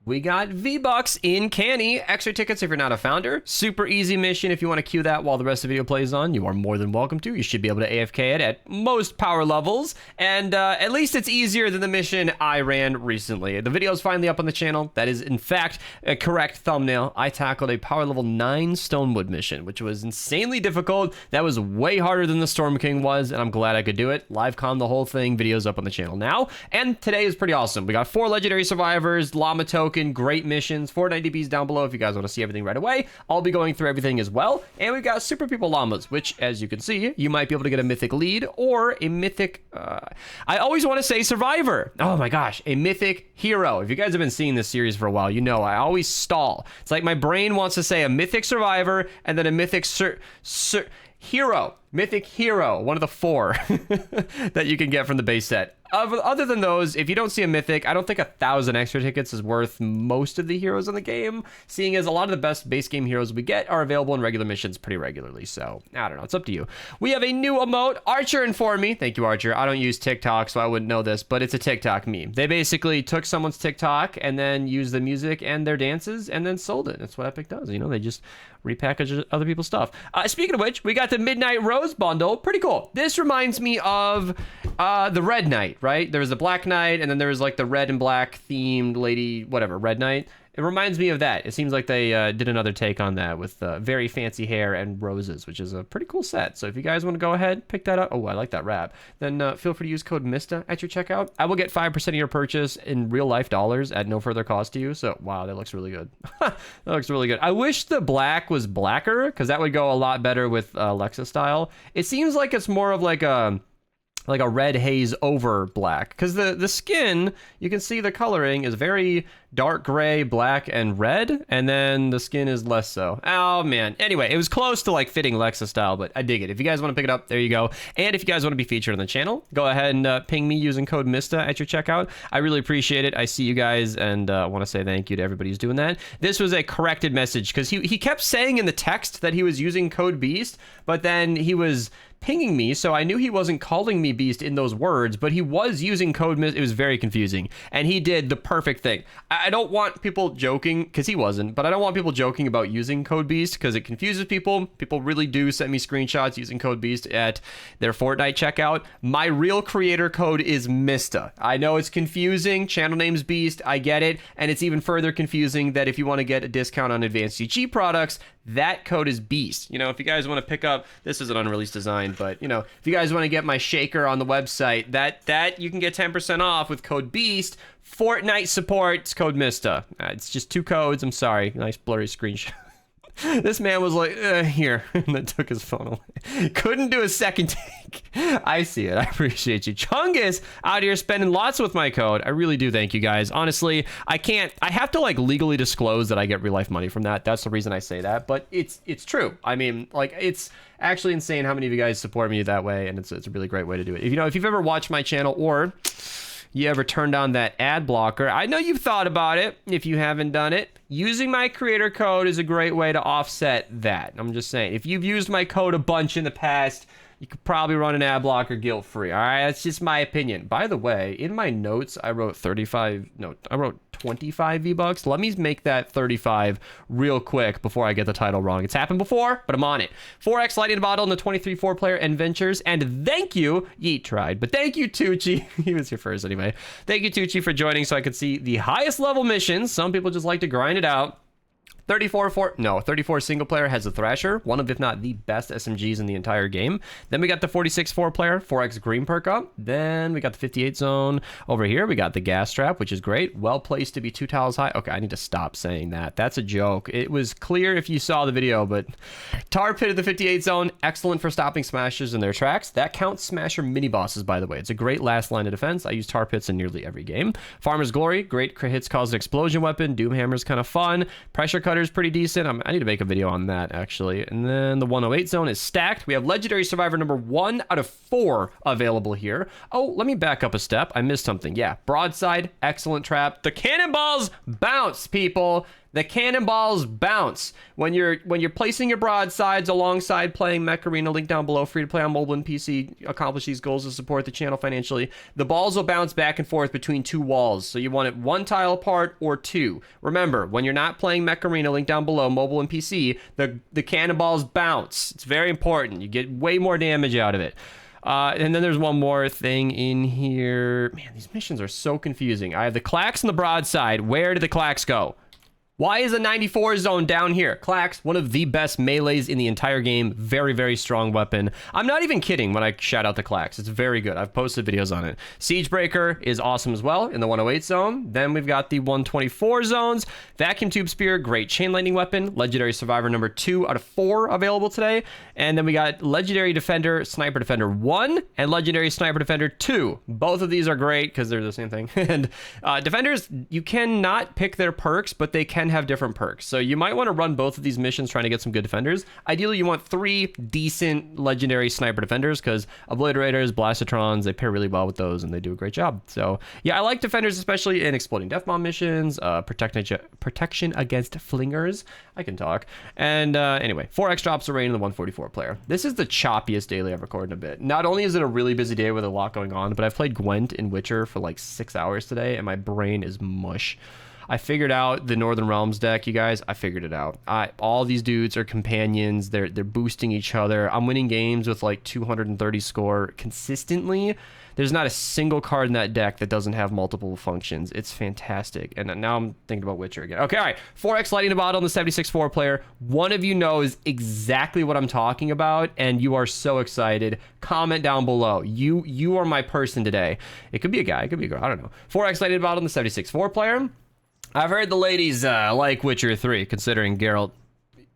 We got V-Bucks in Canny. Extra tickets if you're not a founder. Super easy mission if you want to queue that while the rest of the video plays on. You are more than welcome to. You should be able to AFK it at most power levels. And at least it's easier than the mission I ran recently. The video is finally up on the channel. That is, in fact, a correct thumbnail. I tackled a power level 9 Stonewood mission, which was insanely difficult. That was way harder than the Storm King was, and I'm glad I could do it. Live con the whole thing. Video's up on the channel now. And today is pretty awesome. We got 4 legendary survivors, llama token, great missions, 490Bs down below if you guys want to see everything right away. I'll be going through everything as well. And we've got super people llamas, which, as you can see, you might be able to get a mythic lead or a mythic, I always want to say survivor. Oh my gosh, a mythic hero. If you guys have been seeing this series for a while, you know I always stall. It's like my brain wants to say a mythic survivor and then a mythic hero. Mythic hero, one of the 4 that you can get from the base set. Other than those, if you don't see a mythic, I don't think 1,000 extra tickets is worth most of the heroes in the game, seeing as a lot of the best base game heroes we get are available in regular missions pretty regularly. So I don't know, it's up to you. We have a new emote. Archer informed me. Thank you, Archer. I don't use TikTok, so I wouldn't know this, but it's a TikTok meme. They basically took someone's TikTok and then used the music and their dances and then sold it. That's what Epic does. You know, they just repackage other people's stuff. Speaking of which, we got the Midnight Rose bundle. Pretty cool. This reminds me of the Red Knight, right? There was the Black Knight, and then there was like the red and black themed lady, whatever, Red Knight. It reminds me of that. It seems like they did another take on that with very fancy hair and roses, which is a pretty cool set. So if you guys want to go ahead, pick that up. Oh, I like that wrap. Then feel free to use code Mista at your checkout. I will get 5% of your purchase in real life dollars at no further cost to you. So, wow, that looks really good. That looks really good. I wish the black was blacker because that would go a lot better with Lexa style. It seems like it's more of like a red haze over black, because the skin, you can see the coloring is very dark gray, black, and red, and then the skin is less so. Oh man. Anyway, it was close to like fitting Lexa style, but I dig it. If you guys want to pick it up, there you go. And if you guys want to be featured on the channel, go ahead and ping me using code Mista at your checkout. I really appreciate it. I see you guys, and I want to say thank you to everybody who's doing that. This was a corrected message because he kept saying in the text that he was using code Beast, but then he was pinging me, so I knew he wasn't calling me Beast in those words, but he was using code Mist. It was very confusing, and he did the perfect thing. I don't want people joking, because he wasn't, but I don't want people joking about using code Beast, because it confuses people. People really do send me screenshots using code Beast at their Fortnite checkout. My real creator code is Mista. I know it's confusing, channel name's Beast, I get it, and it's even further confusing that if you want to get a discount on advanced CG products, that code is Beast. You know, if you guys want to pick up, this is an unreleased design, but you know, if you guys want to get my shaker on the website, that you can get 10% off with code Beast. Fortnite supports code Mista. It's just 2 codes. I'm sorry. Nice blurry screenshot. This man was like, here, and then took his phone away. Couldn't do a second take. I see it. I appreciate you. Chungus out here spending lots with my code. I really do thank you guys. Honestly, I have to like legally disclose that I get real life money from that. That's the reason I say that, but it's true. I mean, like, it's actually insane how many of you guys support me that way, and it's a really great way to do it. If you've ever watched my channel or you ever turned on that ad blocker, I know you've thought about it. If you haven't done it, using my creator code is a great way to offset that. I'm just saying, if you've used my code a bunch in the past, you could probably run an ad blocker guilt-free. All right, that's just my opinion. By the way, in my notes, I wrote 25 V-Bucks. Let me make that 35 real quick before I get the title wrong. It's happened before, but I'm on it. 4x lightning bottle in the 23 4-player adventures. And thank you, Yeet tried, but thank you, Tucci. He was here first anyway. Thank you, Tucci, for joining so I could see the highest level missions. Some people just like to grind it out. 34 single player has a Thrasher, one of, if not the best SMGs in the entire game. Then we got the 46 4-player, 4x green perk up. Then we got the 58 zone over here. We got the gas trap, which is great. Well placed to be 2 tiles high. Okay, I need to stop saying that. That's a joke. It was clear if you saw the video, but tar pit of the 58 zone, excellent for stopping smashers in their tracks. That counts smasher mini bosses, by the way. It's a great last line of defense. I use tar pits in nearly every game. Farmer's Glory, great crit hits cause an explosion weapon. Doom Hammer's kind of fun. Pressure cutter is pretty decent. I need to make a video on that, actually. And then the 108 zone is stacked. We have legendary survivor number 1 out of 4 available here. Oh, let me back up a step. I missed something. Yeah, broadside, excellent trap. The cannonballs bounce, people. The cannonballs bounce. When you're placing your broadsides alongside playing Mech Arena, link down below, free to play on mobile and PC, accomplish these goals to support the channel financially. The balls will bounce back and forth between two walls, so you want it one tile apart or two. Remember, when you're not playing Mech Arena, link down below, mobile and PC, the cannonballs bounce. It's very important. You get way more damage out of it. And then there's one more thing in here. Man, these missions are so confusing. I have the clacks and the broadside. Where do the clacks go? Why is a 94 zone down here? Clacks, one of the best melees in the entire game. Very, very strong weapon. I'm not even kidding when I shout out the clacks. It's very good. I've posted videos on it. Siegebreaker is awesome as well in the 108 zone. Then we've got the 124 zones. Vacuum Tube Spear, great chain lightning weapon. Legendary Survivor number 2 out of 4 available today. And then we got Legendary Defender, Sniper Defender 1, and Legendary Sniper Defender 2. Both of these are great because they're the same thing. And Defenders, you cannot pick their perks, but they can have different perks. So you might want to run both of these missions trying to get some good defenders. Ideally, you want 3 decent legendary sniper defenders because obliterators, blastotrons, they pair really well with those and they do a great job. So yeah, I like defenders, especially in exploding death bomb missions, protection against flingers. I can talk. And anyway, 4x drops a rain in the 144 player. This is the choppiest daily I've recorded in a bit. Not only is it a really busy day with a lot going on, but I've played Gwent in Witcher for like 6 hours today and my brain is mush. I figured out the Northern Realms deck, you guys. I figured it out. All these dudes are companions. They're boosting each other. I'm winning games with like 230 score consistently. There's not a single card in that deck that doesn't have multiple functions. It's fantastic. And now I'm thinking about Witcher again. Okay, all right. 4x Lightning Bottle on the 76-4 player. One of you knows exactly what I'm talking about, and you are so excited. Comment down below. You are my person today. It could be a guy. It could be a girl. I don't know. 4x Lightning Bottle on the 76-4 player. I've heard the ladies like Witcher 3, considering Geralt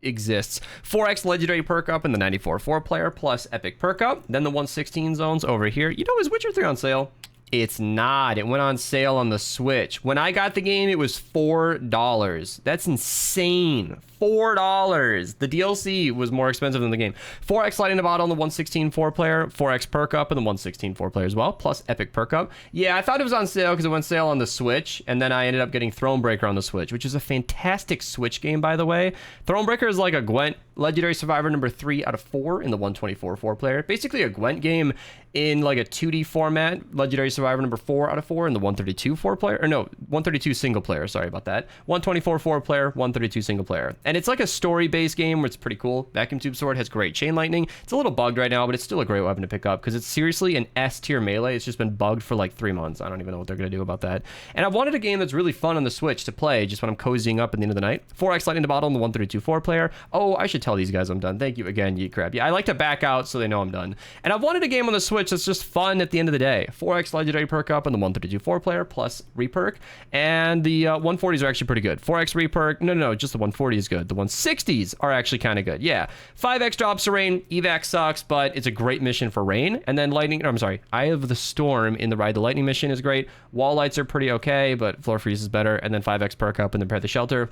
exists. 4x legendary perk up in the 94-4 player, plus epic perk up. Then the 116 zones over here. You know, is Witcher 3 on sale? It's not. It went on sale on the Switch. When I got the game, it was $4. That's insane. $4. The DLC was more expensive than the game. 4x Lightning the Bottle on the 116 4-player, 4x perk up in the 116 4-player as well, plus epic perk up. Yeah, I thought it was on sale because it went sale on the Switch, and then I ended up getting Thronebreaker on the Switch, which is a fantastic Switch game, by the way. Thronebreaker is like a Gwent Legendary Survivor number 3 out of 4 in the 124 4-player. Basically a Gwent game in like a 2D format. Legendary Survivor number 4 out of 4 in the 132 4-player. Or no, 132 single player. Sorry about that. 124 4-player, 132 single player. And it's like a story-based game where it's pretty cool. Vacuum Tube Sword has great chain lightning. It's a little bugged right now, but it's still a great weapon to pick up because it's seriously an S-tier melee. It's just been bugged for like 3 months. I don't even know what they're going to do about that. And I wanted a game that's really fun on the Switch to play just when I'm cozying up at the end of the night. 4x Lightning the Bottle in the 132 4-player. Oh, I should tell these guys I'm done. Thank you again, Yeet Crab. Yeah, I like to back out so they know I'm done. And I've wanted a game on the Switch that's just fun at the end of the day. 4x Legendary perk up in the 132 4-player plus reperk. And the 140s are actually pretty good. 4x reperk. No, just the 140 is good. The 160s are actually kind of good. Yeah. 5x drops a rain. Evac sucks, but it's a great mission for rain. And then lightning, I'm sorry, Eye of the Storm in the Ride the Lightning mission is great. Wall lights are pretty okay, but floor freeze is better. And then 5x perk up and then Prepare the Shelter.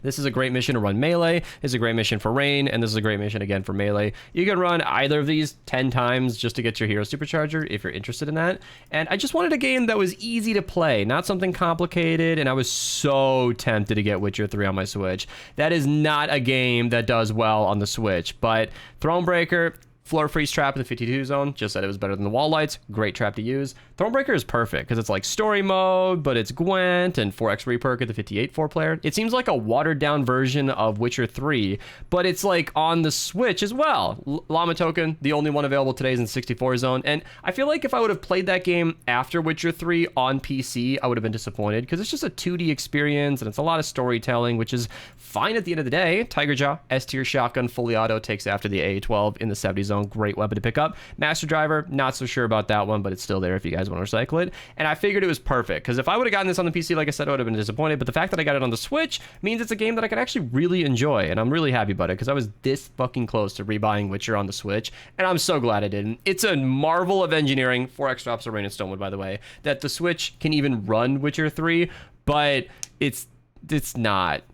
This is a great mission to run melee. This is a great mission for rain, and this is a great mission again for melee. You can run either of these 10 times just to get your hero supercharger if you're interested in that. And I just wanted a game that was easy to play, not something complicated, and I was so tempted to get Witcher 3 on my Switch. That is not a game that does well on the Switch, but Thronebreaker, Floor Freeze Trap in the 52 zone, just said it was better than the wall lights. Great trap to use. Thronebreaker is perfect because it's like story mode, but it's Gwent and 4x reperk at the 58 4-player. It seems like a watered down version of Witcher 3, but it's like on the Switch as well. Llama Token, the only one available today, is in 64 zone. And I feel like if I would have played that game after Witcher 3 on PC, I would have been disappointed because it's just a 2D experience and it's a lot of storytelling, which is fine at the end of the day. Tiger Jaw, S-tier shotgun, fully auto, takes after the AA-12 in the 70 zone. Great weapon to pick up. Master Driver, not so sure about that one, but it's still there if you guys want to recycle it. And I figured it was perfect because if I would have gotten this on the PC, like I said, I would have been disappointed. But the fact that I got it on the Switch means it's a game that I could actually really enjoy. And I'm really happy about it because I was this fucking close to rebuying Witcher on the Switch. And I'm so glad I didn't. It's a marvel of engineering. 4x drops a rain and Stonewood, by the way, that the Switch can even run Witcher 3, but it's not.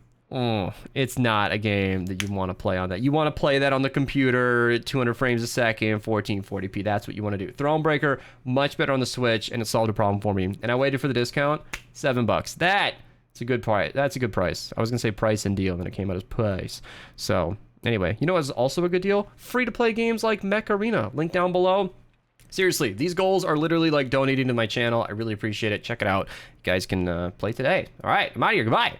It's not a game that you want to play on that. You want to play that on the computer at 200 frames a second, 1440p. That's what you want to do. Thronebreaker, much better on the Switch, and it solved a problem for me. And I waited for the discount, $7. That It's a good price. That's a good price. I was gonna say price and deal, then it came out as price. So anyway, you know what's also a good deal? Free-to-play games like Mech Arena. Link down below. Seriously, these goals are literally like donating to my channel. I really appreciate it. Check it out. You guys can play today. All right, I'm out of here. Goodbye.